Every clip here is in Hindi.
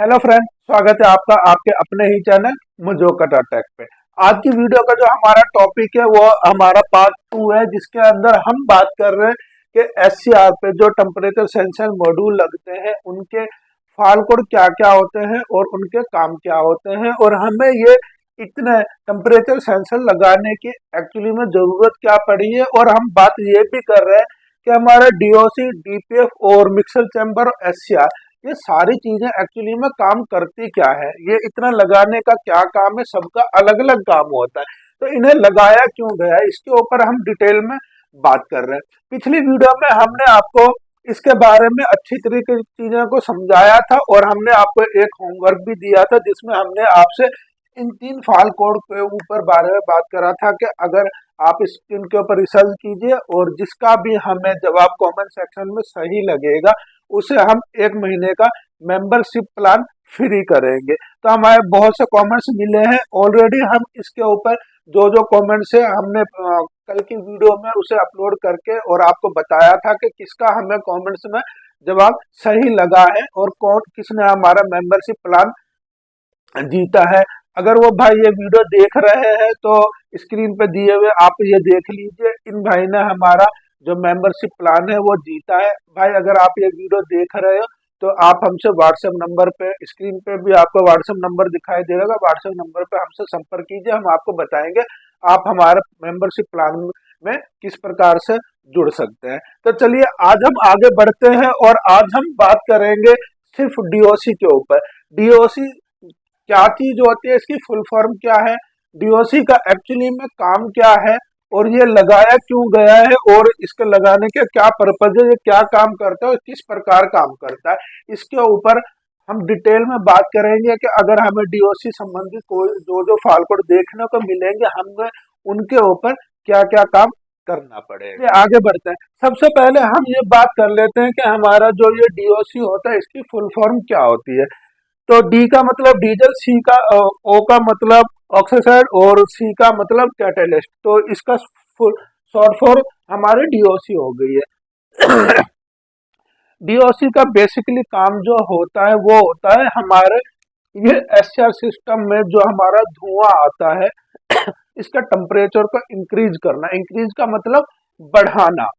हेलो फ्रेंड, स्वागत है आपका आपके अपने ही चैनल मुजोकटा टेक पे। आज की वीडियो का जो हमारा टॉपिक है वो हमारा पार्ट 2 है, जिसके अंदर हम बात कर रहे हैं कि एससीआर पे जो टेम्परेचर सेंसर मॉड्यूल लगते हैं उनके फाल्ट कोड क्या क्या होते हैं और उनके काम क्या होते हैं, और हमें ये इतने टेम्परेचर सेंसर लगाने की एक्चुअली में जरूरत क्या पड़ी है। और हम बात ये भी कर रहे हैं कि हमारा डीओसी, डीपीएफ और मिक्सर चैम्बर और एससीआर, ये सारी चीजें एक्चुअली में काम करती क्या है, ये इतना लगाने का क्या काम है, सबका अलग अलग काम होता है, तो इन्हें लगाया क्यों गया है, इसके ऊपर हम डिटेल में बात कर रहे हैं। पिछली वीडियो में हमने आपको इसके बारे में अच्छी तरीके से चीजों को समझाया था और हमने आपको एक होमवर्क भी दिया था, जिसमें हमने आपसे इन 3 फाल कोड के ऊपर बारे में बात करा था कि अगर आप इनके ऊपर रिसर्च कीजिए और जिसका भी हमें जवाब कमेंट सेक्शन में सही लगेगा उसे हम 1 महीने का मेंबरशिप प्लान फ्री करेंगे। तो हमारे बहुत से कमेंट्स मिले हैं ऑलरेडी। हम इसके ऊपर जो जो कमेंट्स है हमने कल की वीडियो में उसे अपलोड करके और आपको बताया था कि किसका हमें कमेंट्स में जवाब सही लगा है और कौन किसने हमारा मेंबरशिप प्लान जीता है। अगर वो भाई ये वीडियो देख रहे हैं तो स्क्रीन पे दिए हुए आप ये देख लीजिए, इन भाई ने हमारा जो मेंबरशिप प्लान है वो जीता है। भाई अगर आप ये वीडियो देख रहे हो तो आप हमसे व्हाट्सएप नंबर पे, स्क्रीन पे भी आपको व्हाट्सएप नंबर दिखाई दे रहा, व्हाट्सएप नंबर पे हमसे संपर्क कीजिए, हम आपको बताएंगे आप हमारे मेंबरशिप प्लान में किस प्रकार से जुड़ सकते हैं। तो चलिए आज हम आगे बढ़ते हैं और आज हम बात करेंगे सिर्फ डीओसी के ऊपर। डीओसी क्या चीज होती है, इसकी फुल फॉर्म क्या है, डीओसी का एक्चुअली में काम क्या है और ये लगाया क्यों गया है और इसके लगाने के क्या पर्पज है, ये क्या काम करता है और किस प्रकार काम करता है, इसके ऊपर हम डिटेल में बात करेंगे कि अगर हमें डीओसी संबंधित कोई जो जो फाइल कोड देखने को मिलेंगे हमें उनके ऊपर क्या क्या काम करना पड़ेगा। ये आगे बढ़ते हैं। सबसे पहले हम ये बात कर लेते हैं कि हमारा जो ये डीओसी होता है इसकी फुल फॉर्म क्या होती है। तो डी का मतलब डीजल, सी का ओ का मतलब ऑक्सीसाइड और सी का मतलब कैटेलिस्ट, तो इसका फुल शॉर्ट फॉर्म हमारे डीओसी हो गई है। डीओसी का बेसिकली काम जो होता है वो होता है हमारे ये एसआर सिस्टम में जो हमारा धुआं आता है इसका टेम्परेचर को इंक्रीज करना। इंक्रीज का मतलब बढ़ाना।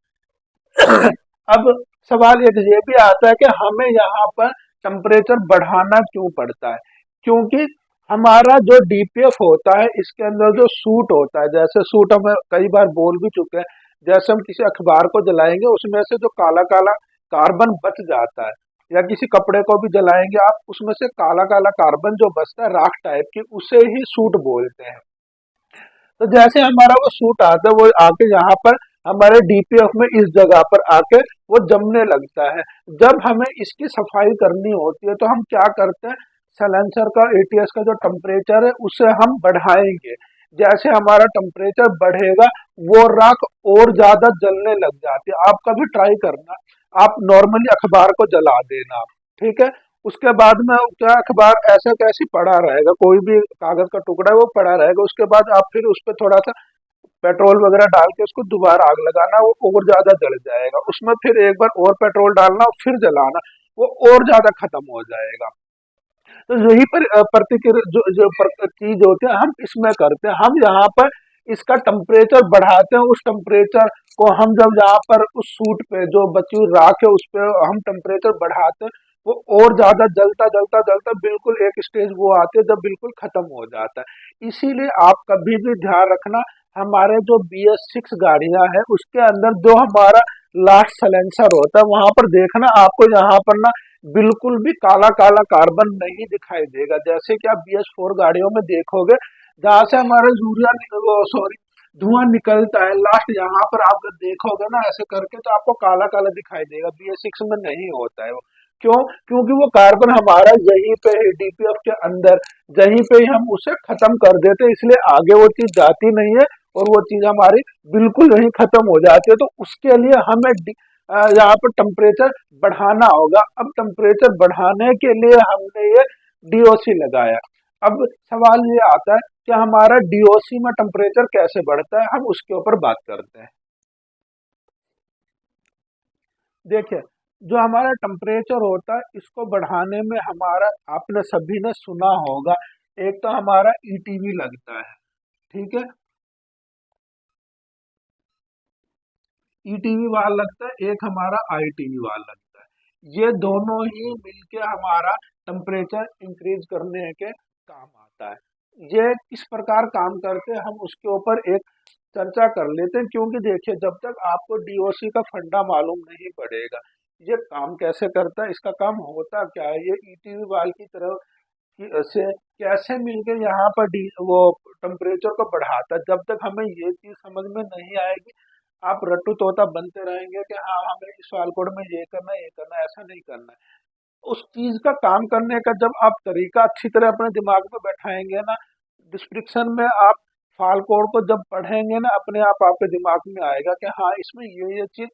अब सवाल एक ये भी आता है कि हमें यहाँ पर टेम्परेचर बढ़ाना क्यों पड़ता है, क्योंकि हमारा जो डीपीएफ होता है इसके अंदर जो सूट होता है, जैसे सूट हम कई बार बोल भी चुके हैं, जैसे हम किसी अखबार को जलाएंगे उसमें से जो काला काला कार्बन बच जाता है, या किसी कपड़े को भी जलाएंगे आप उसमें से काला काला कार्बन जो बचता है राख टाइप की, उसे ही सूट बोलते हैं। तो जैसे हमारा वो सूट आता है वो आके यहाँ पर हमारे डीपीएफ में इस जगह पर आके वो जमने लगता है। जब हमें इसकी सफाई करनी होती है तो हम क्या करते हैं, सलेंसर का एटीएस का जो टेम्परेचर है उसे हम बढ़ाएंगे। जैसे हमारा टेम्परेचर बढ़ेगा वो राख और ज्यादा जलने लग जाती है। आप कभी ट्राई करना, आप नॉर्मली अखबार को जला देना, ठीक है, उसके बाद में क्या अखबार ऐसा कैसे पड़ा रहेगा, कोई भी कागज का टुकड़ा है वो पड़ा रहेगा, उसके बाद आप फिर उस पर थोड़ा सा पेट्रोल वगैरह डाल के उसको दोबारा आग लगाना, वो और ज्यादा जल जाएगा। उसमें फिर एक बार और पेट्रोल डालना और फिर जलाना, वो और ज्यादा खत्म हो जाएगा। तो यही पर प्रतिक्रिया जो चीज होती है हम इसमें करते हैं, हम यहाँ पर इसका टेम्परेचर बढ़ाते हैं। उस टेम्परेचर को हम जब यहाँ पर उस सूट पे जो बची हुई राख है उस पे हम टेम्परेचर बढ़ाते हैं, वो और ज्यादा जलता जलता जलता बिल्कुल एक स्टेज वो आती है जब बिल्कुल खत्म हो जाता है। इसीलिए आप कभी भी ध्यान रखना, हमारे जो BS6 गाड़ियां हैं उसके अंदर जो हमारा लास्ट सलेंसर होता है वहां पर देखना आपको यहाँ पर ना बिल्कुल भी काला काला कार्बन नहीं दिखाई देगा। जैसे कि आप BS4 गाड़ियों में देखोगे जहाँ से हमारा यूरिया सॉरी धुआं निकलता है, लास्ट यहाँ पर आप देखोगे ना ऐसे करके तो आपको काला काला दिखाई देगा। BS6 में नहीं होता है वो। क्यों? क्योंकि वो कार्बन हमारा यहीं पे डीपीएफ के अंदर यहीं पे ही हम उसे खत्म कर देते हैं, इसलिए आगे वो चीज जाती नहीं है और वो चीज हमारी बिल्कुल यहीं खत्म हो जाती है। तो उसके लिए हमें यहाँ पर टेम्परेचर बढ़ाना होगा। अब टेम्परेचर बढ़ाने के लिए हमने ये डीओसी लगाया। अब सवाल ये आता है कि हमारा डीओसी में टेम्परेचर कैसे बढ़ता है, हम उसके ऊपर बात करते हैं। देखिए, जो हमारा टेम्परेचर होता है इसको बढ़ाने में हमारा, आपने सभी ने सुना होगा, एक तो हमारा ईटीवी लगता है, ठीक है, ईटीवी वाल्व लगता है, एक हमारा आईटीवी वाल्व लगता है। ये दोनों ही मिलके हमारा टेम्परेचर इंक्रीज करने के काम आता है। ये किस प्रकार काम करते हैं हम उसके ऊपर एक चर्चा कर लेते हैं, क्योंकि देखिए जब तक आपको डीओसी का फंडा मालूम नहीं पड़ेगा, ये काम कैसे करता है, इसका काम होता क्या है, ये ईटीवी वाल्व की तरह से कैसे मिलके यहाँ पर वो टेम्परेचर को बढ़ाता है, जब तक हमें ये चीज समझ में नहीं आएगी आप रट्टू तोता बनते रहेंगे कि हाँ हमें इस वाल कोड में ये करना है, ये करना है, ऐसा नहीं करना है। उस चीज का काम करने का जब आप तरीका अच्छी तरह अपने दिमाग में बैठाएंगे ना, डिस्क्रिप्शन में आप फाल कोड को जब पढ़ेंगे ना, अपने आप आपके दिमाग में आएगा कि हाँ इसमें ये चीज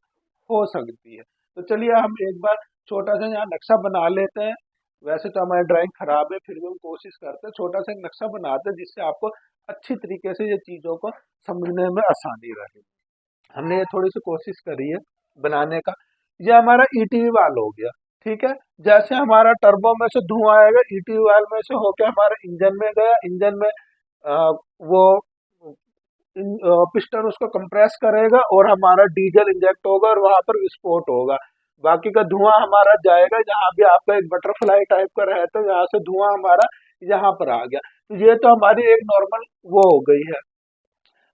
हो सकती है। तो चलिए हम एक बार छोटा सा यहाँ नक्शा बना लेते हैं। वैसे तो हमारी ड्राइंग खराब है, फिर भी हम कोशिश करते हैं छोटा सा एक नक्शा बनाते हैं जिससे आपको अच्छी तरीके से ये चीजों को समझने में आसानी रहे। हमने ये थोड़ी सी कोशिश करी है बनाने का। ये हमारा ईटीवी वाल्व हो गया, ठीक है। जैसे हमारा टर्बो में से धुआं आएगा, ईटीवी वाल्व में से होकर हमारे इंजन में गया, इंजन में वो पिस्टन उसको कंप्रेस करेगा और हमारा डीजल इंजेक्ट होगा और वहां पर विस्फोट होगा। बाकी का धुआं हमारा जाएगा, जहां भी आपका एक बटरफ्लाई टाइप का रहता है, यहाँ से धुआं हमारा यहाँ पर आ गया। तो ये तो हमारी एक नॉर्मल वो हो गई है।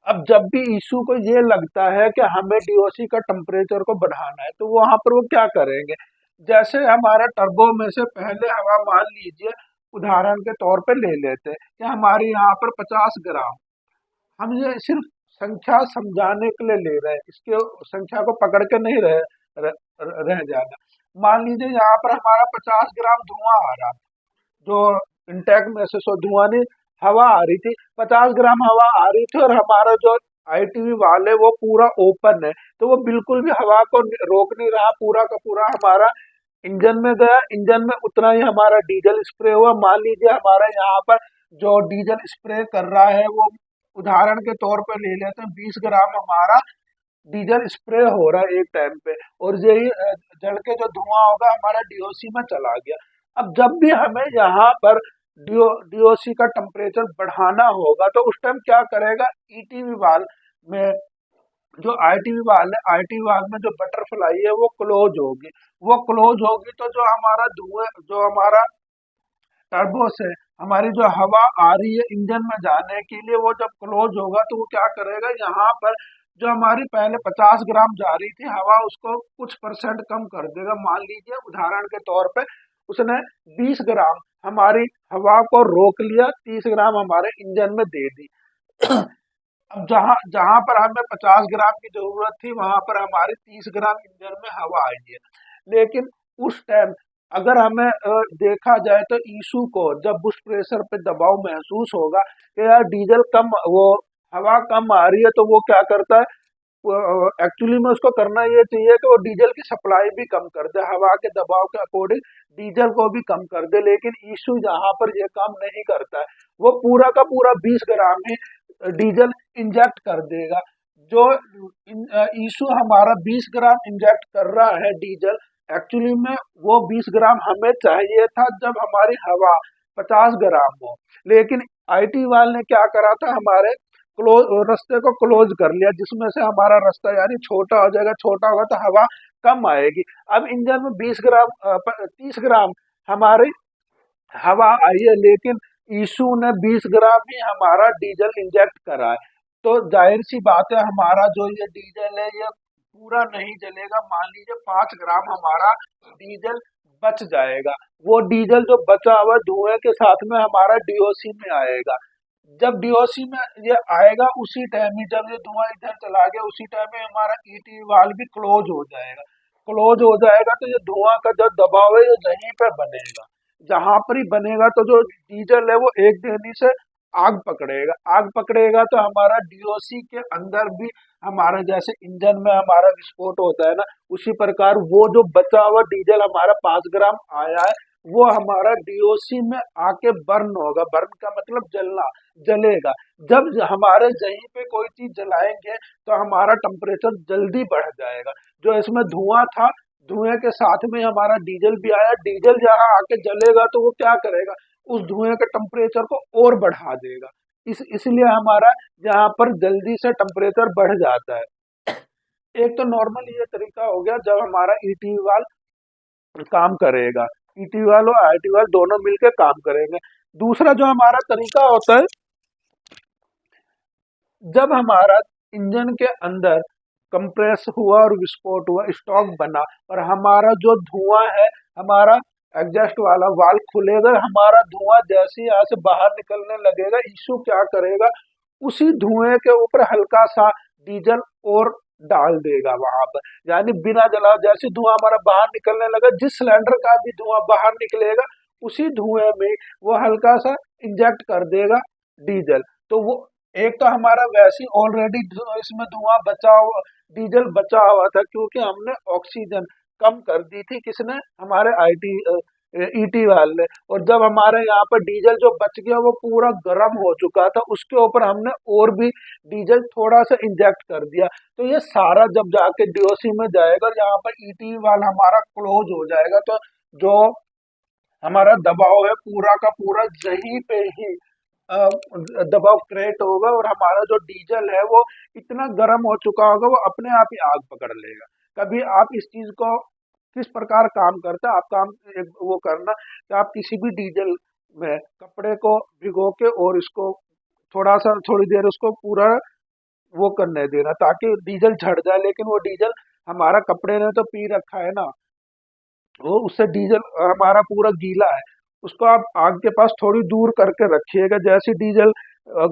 अब जब भी इशू को ये लगता है कि हमें डीओसी का टेम्परेचर को बढ़ाना है, तो वहां पर वो क्या करेंगे, जैसे हमारा टर्बो में से पहले हवा, मान लीजिए उदाहरण के तौर पे ले लेते हैं कि हमारे यहाँ पर 50 ग्राम, हम ये सिर्फ संख्या समझाने के लिए ले रहे हैं, इसके संख्या को पकड़ के नहीं रह जाना। मान लीजिए यहाँ पर हमारा 50 ग्राम धुआं आ रहा, जो इंटेक में से सो धुआं नहीं, हवा आ रही थी, 50 ग्राम हवा आ रही थी और हमारा जो आईटीवी वाल है वो पूरा ओपन है, तो वो बिल्कुल भी हवा को रोक नहीं रहा, पूरा का पूरा हमारा इंजन में गया, इंजन में उतना ही हमारा डीजल स्प्रे हुआ। मान लीजिए हमारा यहाँ पर जो डीजल स्प्रे कर रहा है वो उदाहरण के तौर पर ले लेते हैं 20 ग्राम हमारा डीजल स्प्रे हो रहा है एक टाइम पे, और यही जल के जो धुआं होगा हमारा डीओसी में चला गया। अब जब भी हमें यहाँ पर डीओसी का टेम्परेचर बढ़ाना होगा तो उस टाइम क्या करेगा, ईटीवी वाल्व में जो आईटीवी वाल्व है, आईटीवी वाल्व में जो बटरफ्लाई है वो क्लोज होगी, वो क्लोज होगी तो जो हमारा धुएं, जो हमारा टर्बो से हमारी जो हवा आ रही है इंजन में जाने के लिए, वो जब क्लोज होगा तो वो क्या करेगा, यहाँ पर जो हमारी पहले 50 ग्राम जा रही थी हवा, उसको कुछ परसेंट कम कर देगा। मान लीजिए उदाहरण के तौर पे उसने 20 ग्राम हमारी हवा को रोक लिया, 30 ग्राम हमारे इंजन में दे दी। अब जहां जहां पर हमें 50 ग्राम की जरूरत थी वहां पर हमारे 30 ग्राम इंजन में हवा आई है। लेकिन उस टाइम अगर हमें देखा जाए तो ईशू को जब बुश प्रेशर पे दबाव महसूस होगा कि यार डीजल कम, वो हवा कम आ रही है, तो वो क्या करता है, एक्चुअली में उसको करना ये चाहिए कि वो डीजल की सप्लाई भी कम कर दे, हवा के दबाव के अकॉर्डिंग डीजल को भी कम कर दे। लेकिन ईशू यहाँ पर ये काम नहीं करता है, वो पूरा का पूरा 20 ग्राम ही डीजल इंजेक्ट कर देगा। जो ईशू हमारा 20 ग्राम इंजेक्ट कर रहा है डीजल, एक्चुअली में वो 20 ग्राम हमें चाहिए था जब हमारी हवा 50 ग्राम हो। लेकिन आईटी वाल ने क्या करा था, हमारे क्लोज रास्ते को क्लोज कर लिया, जिसमें से हमारा रास्ता यानी छोटा हो जाएगा, छोटा होगा तो हवा कम आएगी। अब इंजन में 20 ग्राम 30 ग्राम हमारी हवा आई है, लेकिन ईशू ने 20 ग्राम ही हमारा डीजल इंजेक्ट करा है, तो जाहिर सी बात है हमारा जो ये डीजल है ये पूरा नहीं जलेगा। मान लीजिए 5 ग्राम हमारा डीजल बच जाएगा, वो डीजल जो बचा हुआ धुएं के साथ में हमारा डीओसी में आएगा। जब डीओसी में ये आएगा उसी टाइम ही, जब ये धुआं इधर चला गया उसी टाइम में हमारा ईटी वाल्व भी क्लोज हो जाएगा। क्लोज हो जाएगा तो ये धुआं का जो दबाव है ये यहीं पे बनेगा, जहां पर ही बनेगा तो जो डीजल है वो एक देनी से आग पकड़ेगा, आग पकड़ेगा तो हमारा डीओसी के अंदर भी हमारा जैसे इंजन में हमारा विस्फोट होता है ना, उसी प्रकार वो जो बचा हुआ डीजल हमारा 5 ग्राम आया है वो हमारा डीओसी में आके बर्न होगा। बर्न का मतलब जलना, जलेगा। जब हमारे यहीं पे कोई चीज जलाएंगे तो हमारा टेम्परेचर जल्दी बढ़ जाएगा। जो इसमें धुआं था धुएं के साथ में हमारा डीजल भी आया, डीजल जहाँ आके जलेगा तो वो क्या करेगा, उस धुएं के टेम्परेचर को और बढ़ा देगा। इसलिए हमारा यहाँ पर जल्दी से टेम्परेचर बढ़ जाता है। एक तो नॉर्मल ये तरीका हो गया जब हमारा ईटी वाल्व काम करेगा, ईटी वाल्व और आईटी वाल्व दोनों मिलकर काम करेंगे। दूसरा जो हमारा तरीका होता है, जब हमारा इंजन के अंदर कंप्रेस हुआ और विस्फोट हुआ, स्टॉक बना, और हमारा जो धुआं है, हमारा एग्जॉस्ट वाला वाल्व खुलेगा, हमारा धुआं जैसे यहाँ से बाहर निकलने लगेगा, इशू क्या करेगा, उसी धुएं के ऊपर हल्का सा डीजल और डाल देगा वहां पर, यानी बिना जला जैसे धुआं हमारा बाहर निकलने लगा, जिस सिलेंडर का भी धुआं बाहर निकलेगा उसी धुएं में वो हल्का सा इंजेक्ट कर देगा डीजल। तो वो एक तो हमारा वैसे ही ऑलरेडी इसमें धुआं बचा हुआ, डीजल बचा हुआ था, क्योंकि हमने ऑक्सीजन कम कर दी थी, किसने, हमारे आईटी ईटी वाले। और जब हमारे यहाँ पर डीजल जो बच गया वो पूरा गर्म हो चुका था, उसके ऊपर हमने और भी डीजल थोड़ा सा इंजेक्ट कर दिया। तो ये सारा जब जाके डीओसी में जाएगा, यहाँ पर ईटी वाला हमारा क्लोज हो जाएगा, तो जो हमारा दबाव है पूरा का पूरा यहीं पे ही दबाव क्रिएट होगा, और हमारा जो डीजल है वो इतना गर्म हो चुका होगा वो अपने आप ही आग पकड़ लेगा। कभी आप इस चीज को किस प्रकार काम करता है, आप काम वो करना कि आप किसी भी डीजल में कपड़े को भिगो के और इसको थोड़ा सा थोड़ी देर उसको पूरा वो करने देना, ताकि डीजल झड़ जाए, लेकिन वो डीजल हमारा कपड़े ने तो पी रखा है ना, वो उससे डीजल हमारा पूरा गीला है। उसको आप आग के पास थोड़ी दूर करके रखिएगा, जैसे डीजल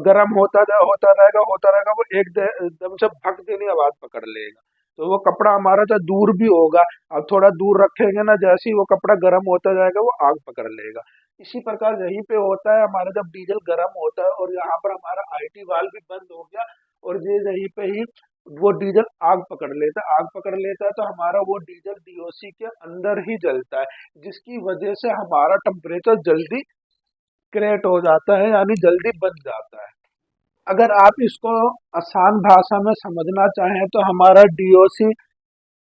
गर्म होता रहेगा, वो एकदम से भक देनी आवाज पकड़ लेगा, तो वो कपड़ा हमारा तो दूर भी होगा, अब थोड़ा दूर रखेंगे ना, जैसे ही वो कपड़ा गर्म होता जाएगा वो आग पकड़ लेगा। इसी प्रकार यहीं पे होता है, हमारा जब डीजल गर्म होता है और यहाँ पर हमारा आईटी वाल्व भी बंद हो गया, और ये यहीं पे ही वो डीजल आग पकड़ लेता है, आग पकड़ लेता है तो हमारा वो डीजल डीओसी के अंदर ही जलता है, जिसकी वजह से हमारा टेम्परेचर जल्दी क्रिएट हो जाता है, यानी जल्दी बच जाता है। अगर आप इसको आसान भाषा में समझना चाहें तो हमारा डीओसी,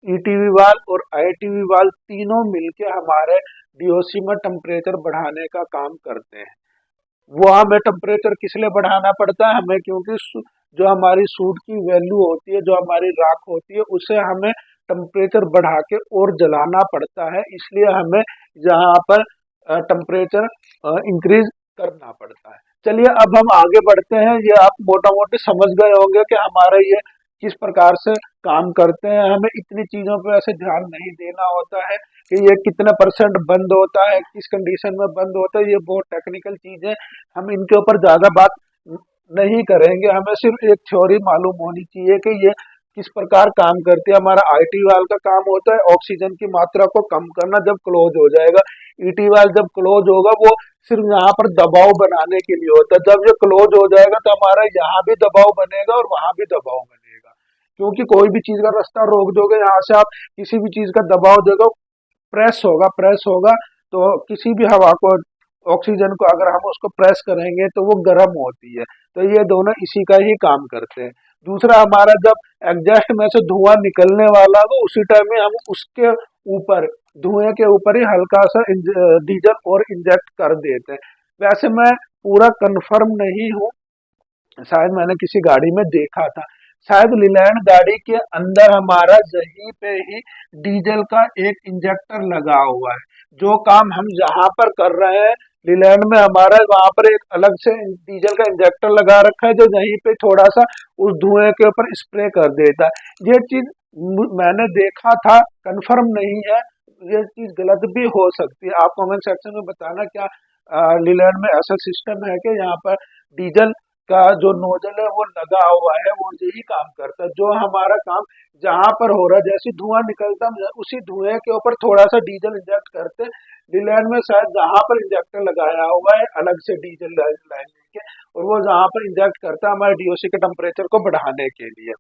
ईटीवी वाल्व और आईटीवी वाल्व तीनों मिलके हमारे डीओसी में टेम्परेचर बढ़ाने का काम करते हैं। वो हमें टेम्परेचर किस लिए बढ़ाना पड़ता है, हमें क्योंकि जो हमारी सूट की वैल्यू होती है, जो हमारी राख होती है, उसे हमें टेम्परेचर बढ़ा के और जलाना पड़ता है, इसलिए हमें यहाँ पर टेम्परेचर इंक्रीज करना पड़ता है। चलिए अब हम आगे बढ़ते हैं, ये आप मोटा मोटी समझ गए होंगे कि हमारे ये किस प्रकार से काम करते हैं। हमें इतनी चीजों पे ऐसे ध्यान नहीं देना होता है कि ये कितने परसेंट बंद होता है, किस कंडीशन में बंद होता है, ये बहुत टेक्निकल चीज है, हम इनके ऊपर ज्यादा बात नहीं करेंगे। हमें सिर्फ एक थ्योरी मालूम होनी चाहिए कि ये किस प्रकार काम करती है। हमारा आईटी वाल्व का काम होता है ऑक्सीजन की मात्रा को कम करना जब क्लोज हो जाएगा, ईटी वाल्व जब क्लोज होगा वो सिर्फ यहाँ पर दबाव बनाने के लिए होता है, जब ये क्लोज हो जाएगा तो हमारा यहाँ भी दबाव बनेगा और वहां भी दबाव बनेगा, क्योंकि कोई भी चीज का रास्ता रोक दोगे, यहाँ से आप किसी भी चीज का दबाव दोगे, प्रेस होगा, तो किसी भी हवा को, ऑक्सीजन को अगर हम उसको प्रेस करेंगे तो वो गर्म होती है, तो ये दोनों इसी का ही काम करते हैं। दूसरा, हमारा जब एग्जॉस्ट में से धुआं निकलने वाला हो उसी टाइम में हम उसके ऊपर, धुएं के ऊपर ही हल्का सा डीजल और इंजेक्ट कर देते हैं। वैसे मैं पूरा कंफर्म नहीं हूँ, शायद मैंने किसी गाड़ी में देखा था, शायद लीलैंड गाड़ी के अंदर हमारा यहीं पे ही डीजल का एक इंजेक्टर लगा हुआ है। जो काम हम यहाँ पर कर रहे हैं लीलैंड में, हमारा वहां पर एक अलग से डीजल का इंजेक्टर लगा रखा है, जो यहीं पे थोड़ा सा उस धुएं के ऊपर स्प्रे कर देता है। ये चीज मैंने देखा था, कंफर्म नहीं है, ये चीज गलत भी हो सकती है। आप कमेंट सेक्शन में बताना क्या लीलैंड में ऐसा सिस्टम है कि यहाँ पर डीजल का जो नोजल है वो लगा हुआ है, वो यही काम करता है, जो हमारा काम जहां पर हो रहा है, जैसे धुआं निकलता है उसी धुएं के ऊपर थोड़ा सा डीजल इंजेक्ट करते। लीलैंड में शायद जहां पर इंजेक्टर लगाया हुआ है अलग से डीजल लाइन लेके, और वो जहां पर इंजेक्ट करता है हमारे डीओसी के टेम्परेचर को बढ़ाने के लिए।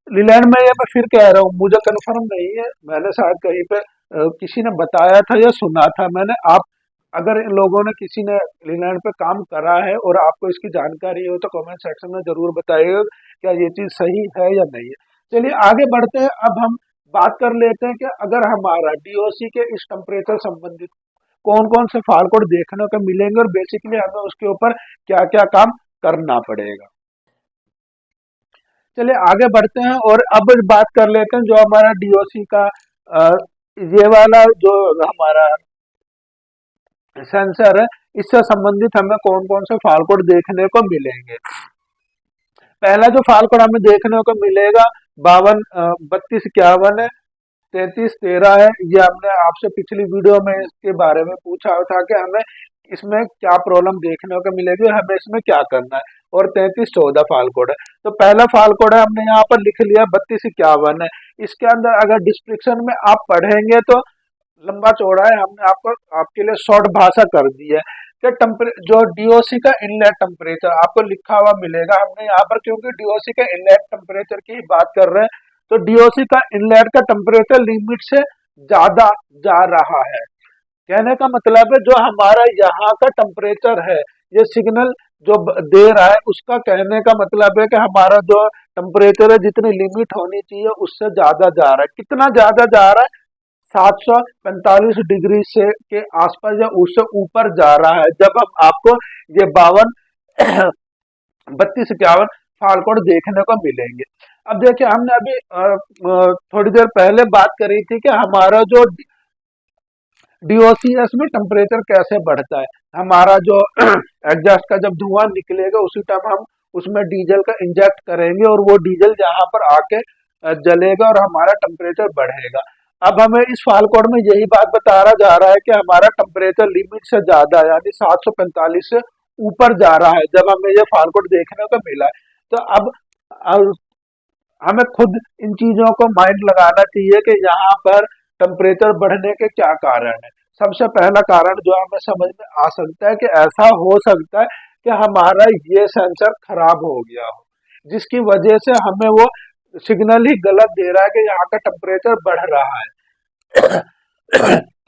लीलैंड में, ये मैं फिर कह रहा हूँ, मुझे कंफर्म नहीं है, मैंने शायद कहीं पे किसी ने बताया था या सुना था मैंने। आप अगर इन लोगों ने, किसी ने लीलैंड पे काम करा है और आपको इसकी जानकारी हो तो कमेंट सेक्शन में जरूर बताइएगा क्या ये चीज सही है या नहीं है। चलिए आगे बढ़ते हैं, अब हम बात कर लेते हैं कि अगर हमारा डीओसी के इस टेम्परेचर संबंधित कौन कौन से फाल्ट कोड देखने को मिलेंगे और बेसिकली हमें उसके ऊपर क्या क्या काम करना पड़ेगा। चलिए आगे बढ़ते हैं और अब बात कर लेते हैं जो हमारा डीओसी का ये वाला जो हमारा सेंसर है, इससे संबंधित हमें कौन कौन से फाल्ट कोड देखने को मिलेंगे। पहला जो फाल्ट कोड हमें देखने को मिलेगा 52 32 51 है, 33 13 है। ये हमने आपसे पिछली वीडियो में इसके बारे में पूछा था कि हमें इसमें क्या प्रॉब्लम देखने को मिलेगी और हमें इसमें क्या करना है। और 33 14 फाल कोड है। तो पहला फाल कोड है हमने यहाँ पर लिख लिया 32 51 है। इसके अंदर अगर डिस्क्रिप्शन में आप पढ़ेंगे तो लंबा चौड़ा है, हमने आपको आपके लिए शॉर्ट भाषा कर दी है कि जो डीओसी का इनलेट टेम्परेचर आपको लिखा हुआ मिलेगा। हमने यहाँ पर क्योंकि डीओसी का इनलेट टेम्परेचर की बात कर रहे हैं तो डीओसी का इनलेट का टेम्परेचर लिमिट से ज्यादा जा रहा है। कहने का मतलब है जो हमारा यहाँ का टेम्परेचर है, ये सिग्नल जो दे रहा है उसका कहने का मतलब है कि हमारा जो टेम्परेचर है जितनी लिमिट होनी चाहिए उससे ज्यादा जा रहा है। कितना ज्यादा जा रहा है? 745 डिग्री से के आसपास या उससे ऊपर जा रहा है जब हम आपको ये 52 32 51 फाल कोड देखने को मिलेंगे। अब देखिए हमने अभी थोड़ी देर पहले बात करी थी कि हमारा जो डीओसीएस में टेम्परेचर कैसे बढ़ता है। हमारा जो एग्जॉस्ट का जब धुआं निकलेगा उसी टाइम हम उसमें डीजल का इंजेक्ट करेंगे और वो डीजल यहाँ पर आके जलेगा और हमारा टेम्परेचर बढ़ेगा। अब हमें इस फाल कोड में यही बात बताया जा रहा है कि हमारा टेम्परेचर लिमिट से ज्यादा यानी 745 से ऊपर जा रहा है जब हमें ये फाल कोड देखने को मिला है। तो अब हमें खुद इन चीजों को माइंड लगाना चाहिए कि यहाँ पर टेम्परेचर बढ़ने के क्या कारण है। सबसे पहला कारण जो हमें समझ में आ सकता है कि ऐसा हो सकता है कि हमारा ये सेंसर खराब हो गया हो जिसकी वजह से हमें वो सिग्नल ही गलत दे रहा है कि यहाँ का टेम्परेचर बढ़ रहा है।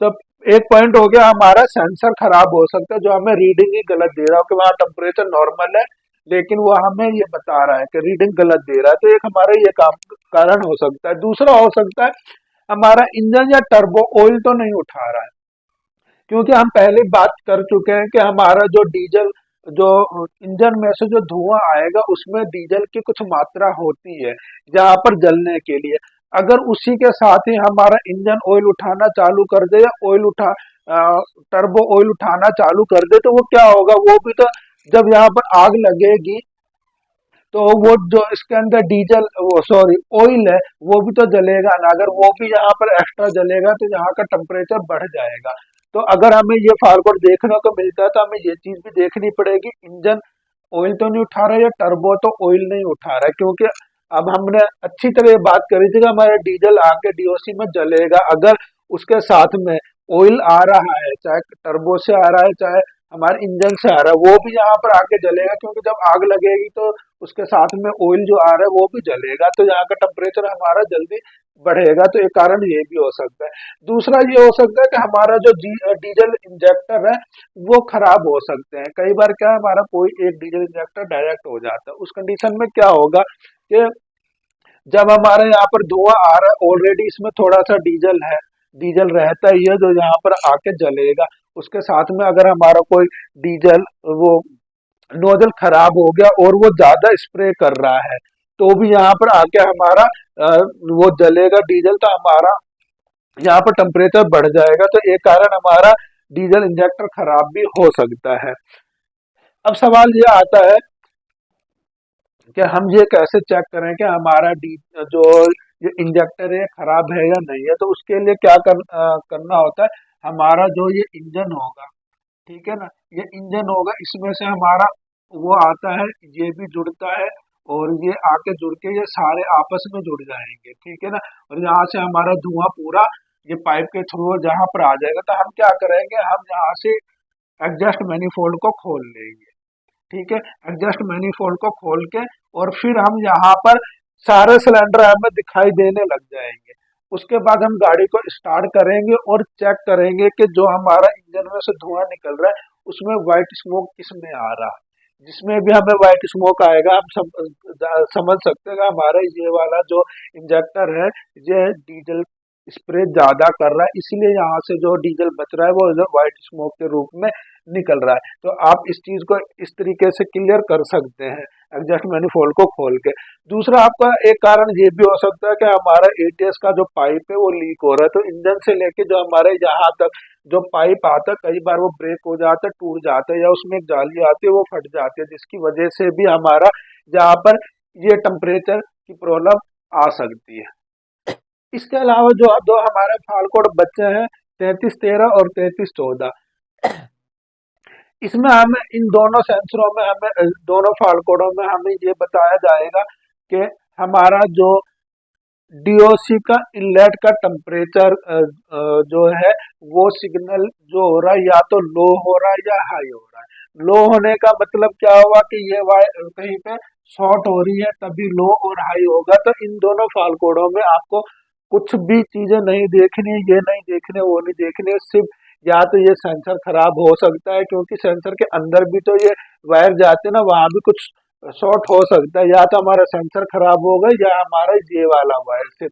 तो एक पॉइंट हो गया हमारा सेंसर खराब हो सकता है जो हमें रीडिंग ही गलत दे रहा हो कि वहाँ टेम्परेचर नॉर्मल है लेकिन वो हमें ये बता रहा है कि रीडिंग गलत दे रहा है। तो एक हमारा ये कारण हो सकता है। दूसरा हो सकता है हमारा इंजन या टर्बो ऑयल तो नहीं उठा रहा है, क्योंकि हम पहले बात कर चुके हैं कि हमारा जो डीजल जो इंजन में से जो धुआं आएगा उसमें डीजल की कुछ मात्रा होती है जहाँ पर जलने के लिए। अगर उसी के साथ ही हमारा इंजन ऑयल उठाना चालू कर दे या टर्बो ऑयल उठाना चालू कर दे तो वो क्या होगा, वो भी तो जब यहाँ पर आग लगेगी तो वो जो इसके अंदर डीजल वो सॉरी ऑयल है वो भी तो जलेगा ना। अगर वो भी यहाँ पर एक्स्ट्रा जलेगा तो यहाँ का टेम्परेचर बढ़ जाएगा। तो अगर हमें ये फाल कोड देखने को मिलता है तो हमें ये चीज भी देखनी पड़ेगी इंजन ऑयल तो नहीं उठा रहा है या टर्बो तो ऑयल नहीं उठा रहा है। क्योंकि अब हमने अच्छी तरह बात करी थी कि हमारा डीजल आके डीओसी में जलेगा, अगर उसके साथ में ऑयल आ रहा है चाहे टर्बो से आ रहा है चाहे हमारे इंजन से आ रहा है वो भी यहाँ पर आके जलेगा, क्योंकि जब आग लगेगी तो उसके साथ में ऑयल जो आ रहा है वो भी जलेगा तो यहाँ का टेम्परेचर हमारा जल्दी बढ़ेगा। तो एक कारण ये भी हो सकता है। दूसरा ये हो सकता है कि हमारा जो डीजल इंजेक्टर है वो खराब हो सकते हैं। कई बार क्या है हमारा कोई एक डीजल इंजेक्टर डायरेक्ट हो जाता है, उस कंडीशन में क्या होगा कि जब हमारे यहाँ पर धुआं आ रहा है ऑलरेडी इसमें थोड़ा सा डीजल है, डीजल रहता ही है जो यहाँ पर आके जलेगा। उसके साथ में अगर हमारा कोई डीजल वो नोजल खराब हो गया और वो ज्यादा स्प्रे कर रहा है तो भी यहाँ पर आके हमारा वो जलेगा डीजल तो हमारा यहाँ पर टेम्परेचर बढ़ जाएगा। तो एक कारण हमारा डीजल इंजेक्टर खराब भी हो सकता है। अब सवाल ये आता है कि हम ये कैसे चेक करें कि हमारा जो ये इंजेक्टर है खराब है या नहीं है। तो उसके लिए क्या करना होता है, हमारा जो ये इंजन होगा, ठीक है ना, ये इंजन होगा इसमें से हमारा वो आता है ये भी जुड़ता है और ये आके जुड़ के ये सारे आपस में जुड़ जाएंगे, ठीक है ना। और यहाँ से हमारा धुआं पूरा ये पाइप के थ्रू जहाँ पर आ जाएगा। तो हम क्या करेंगे, हम यहाँ से एडजस्ट मैनिफोल्ड को खोल लेंगे, ठीक है। एडजस्ट मैनिफोल्ड को खोल के और फिर हम यहाँ पर सारे सिलेंडर हमें दिखाई देने लग जाएंगे। उसके बाद हम गाड़ी को स्टार्ट करेंगे और चेक करेंगे कि जो हमारा इंजन में से धुआं निकल रहा है उसमें व्हाइट स्मोक किस में आ रहा है। जिसमें भी हमें व्हाइट स्मोक आएगा, हम समझ सकते हैं कि हमारा ये वाला जो इंजेक्टर है ये डीजल स्प्रे ज्यादा कर रहा है, इसलिए यहाँ से जो डीजल बच रहा है वो व्हाइट स्मोक के रूप में निकल रहा है। तो आप इस चीज को इस तरीके से क्लियर कर सकते हैं एग्जॉस्ट मैनिफोल्ड को खोल के। दूसरा आपका एक कारण ये भी हो सकता है कि हमारा एटीएस का जो पाइप है वो लीक हो रहा है, तो इंजन से लेके जो हमारे यहाँ तक जो पाइप आता है कई बार वो ब्रेक हो जाता है, टूट जाता है, या उसमें एक जाली आती है वो फट जाती है, जिसकी वजह से भी हमारा यहाँ पर ये टेम्परेचर की प्रॉब्लम आ सकती है। इसके अलावा जो दो हमारे फाल्कोड बच्चे हैं 3313 और 3314, इसमें हमें इन दोनों सेंसरों में हमें दोनों फाल्कोडों में हमें ये बताया जाएगा कि हमारा जो डीओसी का इनलेट का टेम्परेचर जो है वो सिग्नल जो हो रहा है या तो लो हो रहा है या हाई हो रहा है। लो होने का मतलब क्या हुआ कि ये वायर कहीं पे शॉर्ट हो रही है तभी लो और हाई होगा। तो इन दोनों फाल्ट कोडों में आपको कुछ भी चीजें नहीं देखनी, ये नहीं देखने वो नहीं देखने, सिर्फ या तो ये सेंसर खराब हो सकता है क्योंकि सेंसर के अंदर भी तो ये वायर जाते हैं ना, वहां भी कुछ शॉर्ट हो सकता है, या तो हमारा सेंसर खराब होगा या हमारा ये वाला वायर सिर्फ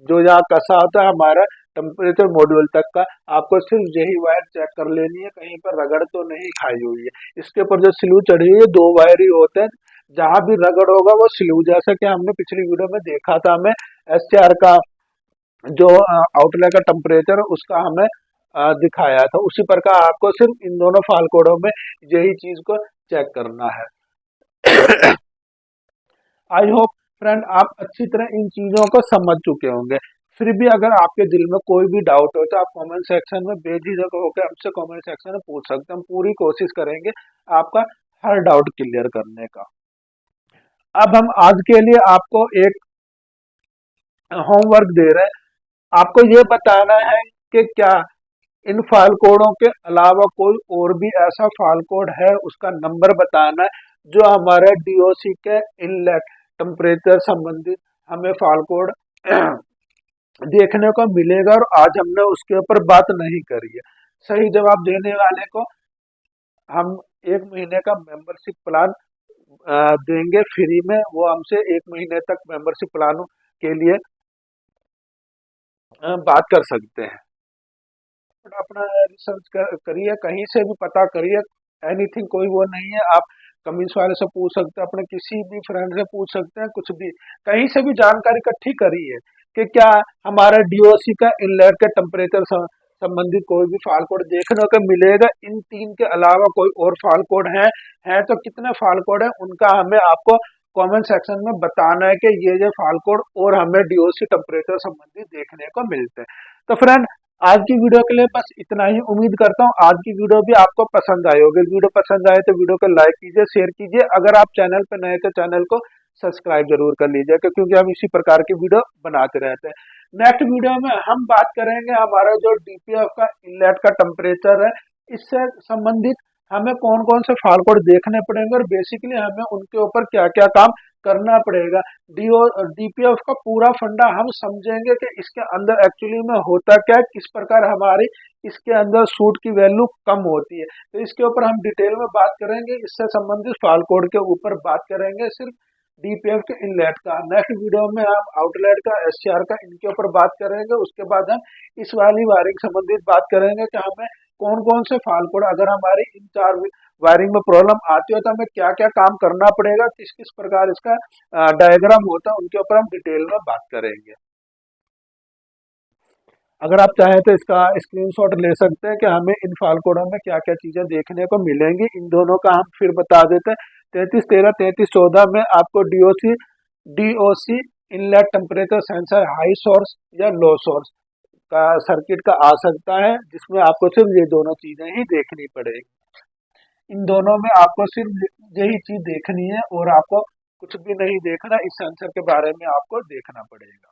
जो यहाँ कसा होता है हमारा टेम्परेचर मॉड्यूल तक का, आपको सिर्फ यही वायर चेक कर लेनी है, कहीं पर रगड़ तो नहीं खाई हुई है। इसके ऊपर जो स्लू चढ़ी हुई है दो वायर ही होते हैं, जहां भी रगड़ होगा वो स्लू, जैसा कि हमने पिछली वीडियो में देखा था, हमें एससीआर का जो आउटलेट का टेम्परेचर उसका हमें दिखाया था, उसी प्रकार आपको सिर्फ इन दोनों फाल्ट कोडों में यही चीज को चेक करना है। आई होप फ्रेंड आप अच्छी तरह इन चीजों को समझ चुके होंगे। फिर भी अगर आपके दिल में कोई भी डाउट हो तो आप कमेंट सेक्शन में बेझिझक होकर हमसे कमेंट सेक्शन में पूछ सकते हैं, हम पूरी कोशिश करेंगे आपका हर डाउट क्लियर करने का। अब हम आज के लिए आपको एक होमवर्क दे रहे हैं, आपको ये बताना है कि क्या इन फाइल कोडों के अलावा कोई और भी ऐसा फाइल कोड है, उसका नंबर बताना है जो हमारे डीओसी के इनलेट टेम्परेचर संबंधित हमें फाइल कोड देखने को मिलेगा, और आज हमने उसके ऊपर बात नहीं करी है। सही जवाब देने वाले को हम 1 महीने का मेंबरशिप प्लान देंगे फ्री में, वो हमसे 1 महीने तक मेंबरशिप प्लानों के लिए बात कर सकते हैं। अपना रिसर्च करिए, कहीं से भी पता करिए, एनीथिंग कोई वो नहीं है, आप कमिंस वाले से पूछ सकते हैं, अपने किसी भी फ्रेंड से पूछ सकते हैं, कुछ भी कहीं से भी जानकारी इकट्ठी करिए कि क्या हमारा डीओसी का इनलेट के टेम्परेचर संबंधित कोई भी फाल्ट कोड देखने को मिलेगा, इन 3 के अलावा कोई और फाल्ट कोड है तो कितने फाल्ट कोड है उनका हमें आपको कमेंट सेक्शन में बताना है कि ये फाल्ट कोड और हमें डीओसी टेम्परेचर संबंधित देखने को मिलते हैं। तो फ्रेंड आज की वीडियो के लिए बस इतना ही, उम्मीद करता हूँ आज की वीडियो भी आपको पसंद आई होगी। वीडियो पसंद आए तो वीडियो को लाइक कीजिए, शेयर कीजिए, अगर आप चैनल पर नए तो चैनल को सब्सक्राइब जरूर कर लीजिए क्योंकि हम इसी प्रकार की वीडियो बनाते रहते हैं। नेक्स्ट वीडियो में हम बात करेंगे हमारा जो डीपीएफ का इनलेट का टेम्परेचर है, इससे संबंधित हमें कौन कौन से फाल्ट कोड देखने पड़ेंगे और बेसिकली हमें उनके ऊपर क्या क्या काम करना पड़ेगा। डीपीएफ का पूरा फंडा हम समझेंगे कि इसके अंदर एक्चुअली में होता क्या है, किस प्रकार हमारी इसके अंदर सूट की वैल्यू कम होती है, तो इसके ऊपर हम डिटेल में बात करेंगे। इससे संबंधित फाल्ट कोड के ऊपर बात करेंगे सिर्फ डीपीएफ के इनलेट का। नेक्स्ट वीडियो में हम आउटलेट का एससीआर का इनके ऊपर बात करेंगे, उसके बाद हम इस वाली वायरिंग संबंधित बात करेंगे कि हमें कौन कौन से फाल्ट कोड, अगर हमारी इन 4 वायरिंग में प्रॉब्लम आती है तो हमें क्या क्या काम करना पड़ेगा, किस किस प्रकार इसका डायग्राम होता है, उनके ऊपर हम डिटेल में बात करेंगे। अगर आप चाहें तो इसका स्क्रीनशॉट ले सकते हैं कि हमें इन फाल्ट कोडों में क्या क्या चीजें देखने को मिलेंगी। इन दोनों का हम फिर बता देते हैं। 3313 3314 में आपको DOC inlet temperature sensor high source या लो सोर्स का सर्किट का आ सकता है, जिसमें आपको सिर्फ ये दोनों चीजें ही देखनी पड़ेगी। इन दोनों में आपको सिर्फ यही चीज देखनी है और आपको कुछ भी नहीं देखना, इस सेंसर के बारे में आपको देखना पड़ेगा।